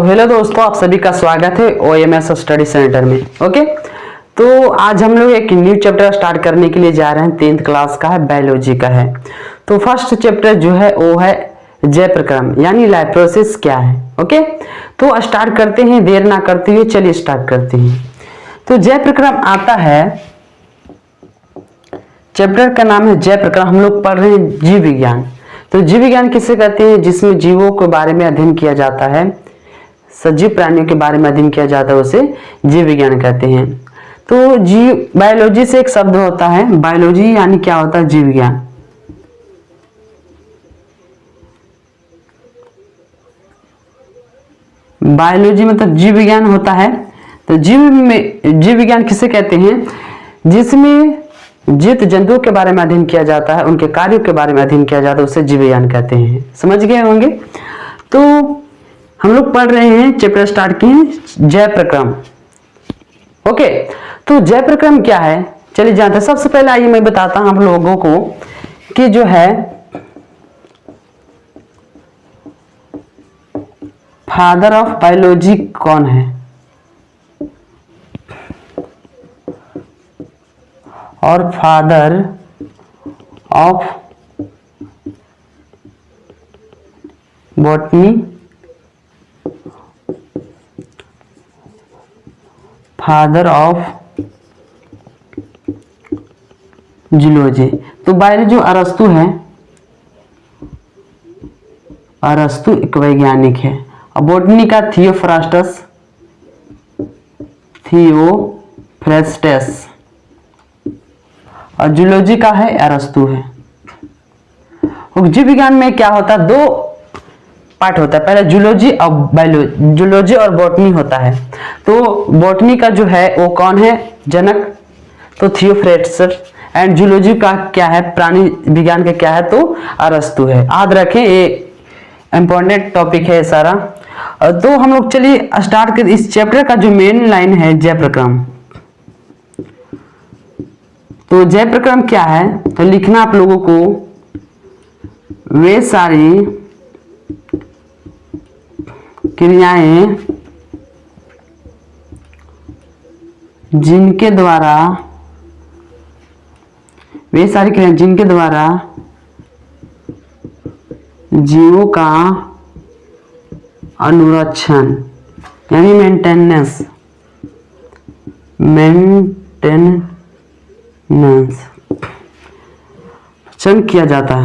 तो हेलो दोस्तों, आप सभी का स्वागत है OMS स्टडी सेंटर में। ओके, तो आज हम लोग एक न्यू चैप्टर स्टार्ट करने के लिए जा रहे हैं। 10th क्लास का है, बायोलॉजी का है। तो फर्स्ट चैप्टर जो है वो है जय प्रक्रम यानी लाइफ प्रोसेस क्या है। ओके, तो स्टार्ट करते हैं, देर ना करते हुए चलिए स्टार्ट करते हैं। तो जय प्रक्रम आता है, चैप्टर का नाम है जय प्रक्रम। हम लोग पढ़ रहे हैं जीव विज्ञान। तो जीव विज्ञान किसे कहते हैं? जिसमें जीवों के बारे में अध्ययन किया जाता है, सजीव प्राणियों के बारे में अध्ययन किया जाता है, उसे जीव विज्ञान कहते हैं। तो जीव बायोलॉजी से एक शब्द होता है, बायोलॉजी यानी क्या होता है? जीव विज्ञान। बायोलॉजी मतलब जीव विज्ञान होता है। तो जीव विज्ञान किसे कहते हैं? जिसमें जीवित जंतुओं के बारे में अध्ययन किया जाता है, उनके कार्यों के बारे में अध्ययन किया जाता है, उसे जीव विज्ञान कहते हैं। समझ गए होंगे। तो हम लोग पढ़ रहे हैं, चैप्टर स्टार्ट किए जय प्रक्रम। ओके, तो जय प्रक्रम क्या है चलिए जानते हैं। सबसे पहले आइए मैं बताता हूं हम लोगों को कि जो है फादर ऑफ बायोलॉजी कौन है। और father of botany, father of zoology. तो बायोलॉजी अरस्तु है, अरस्तु एक वैज्ञानिक है। और बॉटनी का थियोफ्रास्टस, थियोफ्रेस्टस। और जूलॉजी का है अरस्तु है। जीव विज्ञान में क्या होता है? दो पार्ट होता है, पहले जूलॉजी और बायोलॉजी, जूलॉजी और बॉटनी होता है। तो बॉटनी का जो है वो कौन है? जनक, तो थियोफ्रेस्टस। एंड जूलॉजी का क्या है? प्राणी विज्ञान का क्या है? तो अरस्तु है। याद रखें, ये इंपॉर्टेंट टॉपिक है सारा। तो हम लोग चलिए स्टार्ट कर। इस चैप्टर का जो मेन लाइन है जय प्रक्रम। तो जय प्रक्रम क्या है? तो लिखना आप लोगों को, वे सारी क्रियाएं जिनके द्वारा, वे सारी क्रियाएं जिनके द्वारा जीवों का अनुरक्षण यानी मेंटेनेंस किया जाता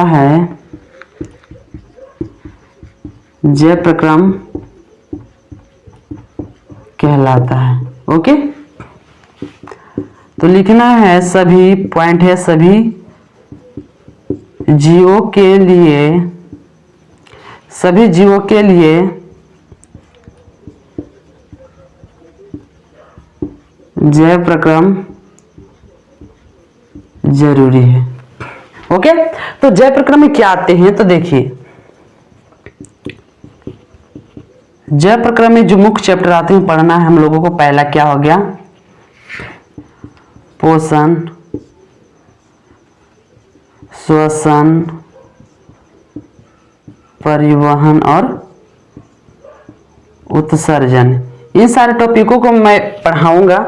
है, जय प्रक्रम कहलाता है। ओके, तो लिखना है, सभी पॉइंट है, सभी जीवों के लिए, सभी जीवों के लिए जय प्रक्रम जरूरी है। ओके, तो जय प्रक्रम में क्या आते हैं? तो देखिए, जय प्रक्रम में जो मुख्य चैप्टर आते हैं पढ़ना है हम लोगों को। पहला क्या हो गया? पोषण, श्वसन, परिवहन और उत्सर्जन। इन सारे टॉपिकों को मैं पढ़ाऊंगा।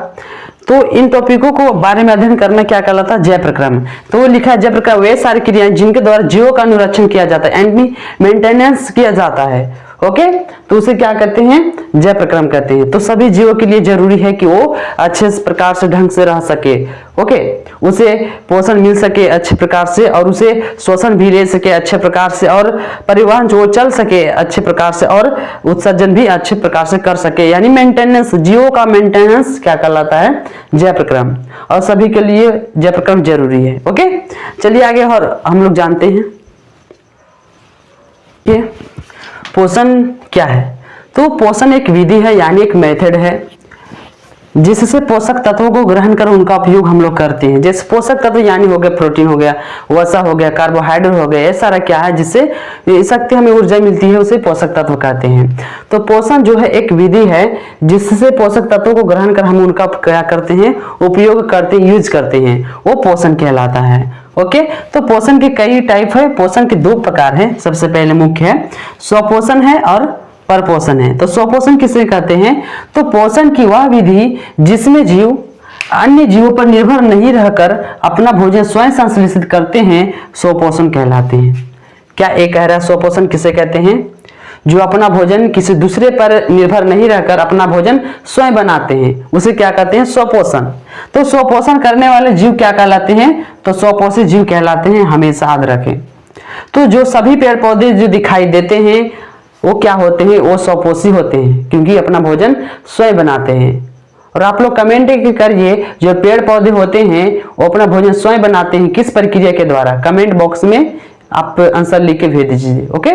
तो इन टॉपिकों को बारे में अध्ययन करना क्या कहलाता है? जय प्रक्रम। तो लिखा है, जय प्रक्रम वे सारी क्रियाएं जिनके द्वारा जीवों का अनुरक्षण किया जाता है एंड मेंटेनेंस किया जाता है। ओके, तो उसे क्या कहते हैं? जय प्रक्रम कहते हैं। तो सभी जीवों के लिए जरूरी है कि वो अच्छे प्रकार से ढंग से रह सके। ओके, उसे पोषण मिल सके अच्छे प्रकार से, और उसे श्वसन भी ले सके अच्छे प्रकार से, और परिवहन जो चल सके अच्छे प्रकार से, और उत्सर्जन भी अच्छे प्रकार से कर सके। यानी मेंटेनेंस, जीवों का मेंटेनेंस क्या कहलाता है? जय प्रक्रम। और सभी के लिए जय प्रक्रम जरूरी है। ओके, चलिए आगे और हम लोग जानते हैं ये पोषण क्या है। तो पोषण एक विधि है, यानी एक मेथड है जिससे पोषक तत्वों को ग्रहण कर उनका उपयोग हम लोग करते हैं। जैसे पोषक तत्व यानी हो गया प्रोटीन हो गया, वसा हो गया, कार्बोहाइड्रेट हो गया, ये सारा क्या है जिससे शक्ति हमें ऊर्जा मिलती है, उसे पोषक तत्व कहते हैं। तो पोषण जो है एक विधि है जिससे पोषक तत्वों को ग्रहण कर हम उनका क्या करते हैं, उपयोग करते हैं, यूज करते हैं, वो पोषण कहलाता है। ओके, तो पोषण के कई टाइप है। पोषण के दो प्रकार है। सबसे पहले मुख्य है स्वपोषण है और परपोषण है। तो स्वपोषण किसे कहते हैं? तो पोषण की वह विधि जिसमें जीव अन्य जीवों पर निर्भर नहीं रहकर अपना भोजन स्वयं संश्लेषित करते हैं, स्वपोषण कहलाते हैं। क्या एक कह रहा है स्वपोषण किसे कहते हैं? जो अपना भोजन किसी दूसरे पर निर्भर नहीं रहकर अपना भोजन स्वयं बनाते हैं, उसे क्या कहते हैं? स्वपोषण। तो स्वपोषण करने वाले जीव क्या कहलाते हैं? तो स्वपोषी जीव कहलाते हैं, हमेशा याद रखें। तो जो सभी पेड़ पौधे जो दिखाई देते हैं वो क्या होते हैं? वो स्वपोषी होते हैं, क्योंकि अपना भोजन स्वयं बनाते हैं। और आप लोग कमेंट करिए, जो पेड़ पौधे होते हैं वो अपना भोजन स्वयं बनाते हैं किस प्रक्रिया के द्वारा? कमेंट बॉक्स में आप आंसर लिख के भेज दीजिए। ओके,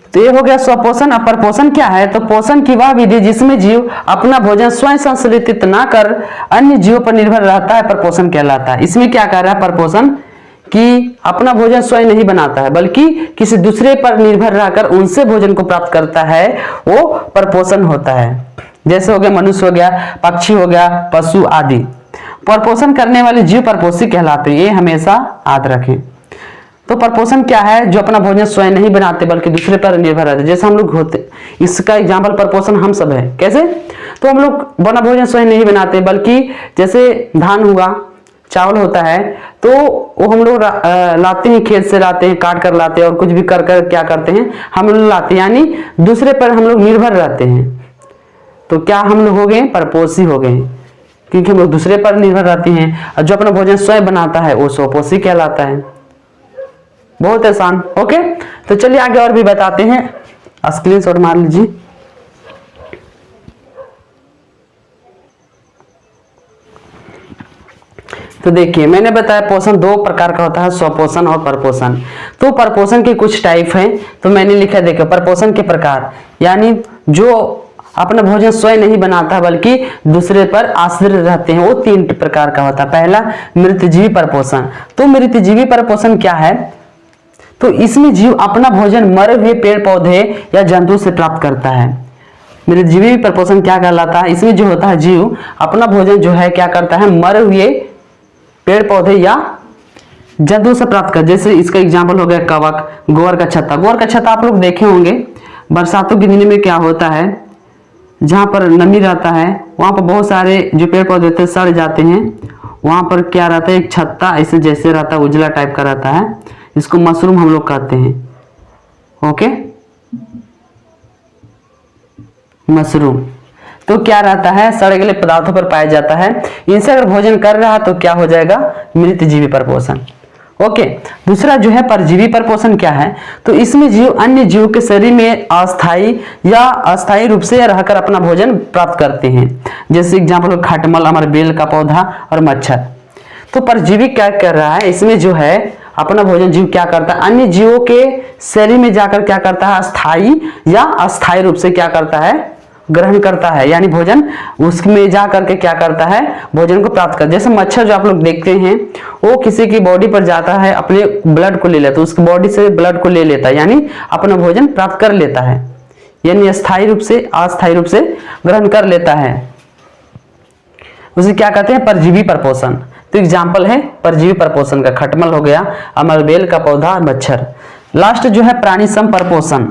तो ये हो गया स्वपोषण। अब परपोषण क्या है? तो पोषण की वह विधि जिसमें जीव अपना भोजन स्वयं संश्लेषित ना कर अन्य जीवों पर निर्भर रहता है, परपोषण कहलाता है। इसमें क्या कर रहा है परपोषण कि अपना भोजन स्वयं नहीं बनाता है बल्कि किसी दूसरे पर निर्भर रहकर उनसे भोजन को प्राप्त करता है, वो परपोषण होता है। जैसे हो गया मनुष्य हो गया, पक्षी हो गया, पशु आदि। परपोषण करने वाले जीव परपोषी कहलाते हैं, ये हमेशा याद रखें। तो परपोषण क्या है? जो अपना भोजन स्वयं नहीं बनाते बल्कि दूसरे पर निर्भर रहते। जैसे हम लोग होते, इसका एग्जाम्पल परपोषण हम सब है। कैसे? तो हम लोग अपना भोजन स्वयं नहीं बनाते बल्कि जैसे धान हुआ, चावल होता है, तो वो हम लोग लाते हैं, खेत से लाते हैं, काट कर लाते हैं और कुछ भी कर कर क्या करते हैं, हम लोग लाते हैं, यानी दूसरे पर हम लोग निर्भर रहते हैं। तो क्या हम लोग हो गए? परपोषी हो गए, क्योंकि हम लोग दूसरे पर निर्भर रहते हैं। और जो अपना भोजन स्वयं बनाता है वो स्वपोषी कहलाता है। बहुत आसान। ओके, तो चलिए आगे और भी बताते हैं। स्क्रीनशॉट मार लीजिए। तो देखिए मैंने बताया पोषण दो प्रकार का होता है, स्वपोषण और परपोषण। तो परपोषण के कुछ टाइप हैं, तो मैंने लिखा देखो परपोषण के प्रकार, यानी जो अपना भोजन स्वयं नहीं बनाता बल्कि दूसरे पर आश्रित रहते हैं, वो तीन प्रकार का होता है। पहला मृतजीवी परपोषण। तो मृतजीवी परपोषण क्या है? तो इसमें जीव अपना भोजन मरे हुए पेड़ पौधे या जंतु से प्राप्त करता है। मृतजीवी परपोषण क्या कहलाता है? इसमें जो होता है जीव अपना भोजन जो है क्या करता है, मरे हुए पेड़ पौधे या जंतु से प्राप्त कर। जैसे इसका एग्जाम्पल हो गया कवक, गोबर का छत्ता। गोबर का छत्ता आप लोग देखे होंगे, बरसातों के दिन में क्या होता है, जहाँ पर नमी रहता है वहाँ पर बहुत सारे जो पेड़ पौधे होते हैं सड़ जाते हैं। वहाँ पर क्या रहता है, एक छत्ता ऐसे जैसे रहता है, उजला टाइप का रहता है, इसको मशरूम हम लोग कहते हैं। Okay, mushroom. तो क्या रहता है, सड़े गले पदार्थों पर पाया जाता है। इनसे अगर भोजन कर रहा तो क्या हो जाएगा, मृतजीवी परपोषण। ओके, दूसरा जो है परजीवी परपोषण क्या है? तो इसमें जीव अन्य जीव के शरीर में अस्थायी या अस्थायी रूप से रहकर अपना भोजन प्राप्त करते हैं। जैसे एग्जाम्पल खटमल, अमर बेल का पौधा और मच्छर। तो परजीवी क्या कर रहा है, इसमें जो है अपना भोजन जीव क्या करता है, अन्य जीवों के शरीर में जाकर क्या करता है, अस्थायी या अस्थायी रूप से क्या करता है, ग्रहण करता है, यानी भोजन उसमें जा करके क्या करता है, भोजन को प्राप्त कर। जैसे मच्छर जो आप लोग देखते हैं वो किसी की बॉडी पर जाता है, अपने ब्लड को ले लेता है, उसकी बॉडी से ब्लड को ले लेता है, यानी अपना भोजन प्राप्त कर लेता है, यानी अस्थायी रूप से अस्थायी रूप से ग्रहण कर लेता है। उसे क्या कहते हैं, परजीवी परपोषण। तो एग्जाम्पल है परजीवी परपोषण का खटमल हो गया, अमरबेल का पौधा, मच्छर। लास्ट जो है प्राणी सम परपोषण।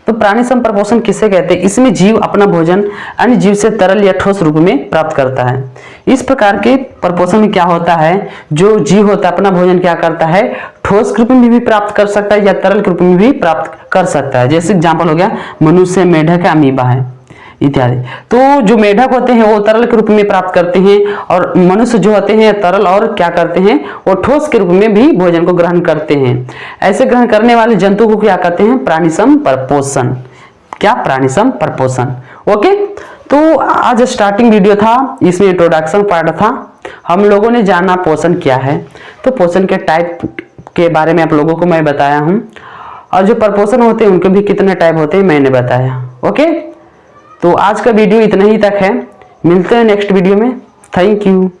तो प्राणी सम परपोषण किसे कहते हैं? इसमें जीव अपना भोजन अन्य जीव से तरल या ठोस रूप में प्राप्त करता है। इस प्रकार के परपोषण में क्या होता है, जो जीव होता है अपना भोजन क्या करता है, ठोस रूप में भी प्राप्त कर सकता है या तरल रूप में भी प्राप्त कर सकता है। जैसे एग्जाम्पल हो गया मनुष्य, मेढक, अमीबा है इत्यादि। तो जो मेढक होते हैं वो तरल के रूप में प्राप्त करते हैं और मनुष्य जो होते हैं तरल और क्या करते हैं, वो ठोस के रूप में भी भोजन को ग्रहण करते हैं। ऐसे ग्रहण करने वाले जंतु को क्या कहते हैं, प्राणिसम परपोषण। क्या, प्राणिसम परपोषण। ओके, तो आज स्टार्टिंग वीडियो था, इसमें इंट्रोडक्शन पार्ट था। हम लोगों ने जाना पोषण क्या है, तो पोषण के टाइप के बारे में आप लोगों को मैं बताया हूँ, और जो परपोषण होते हैं उनके भी कितने टाइप होते हैं मैंने बताया। ओके, तो आज का वीडियो इतना ही तक है। मिलते हैं नेक्स्ट वीडियो में। Thank you.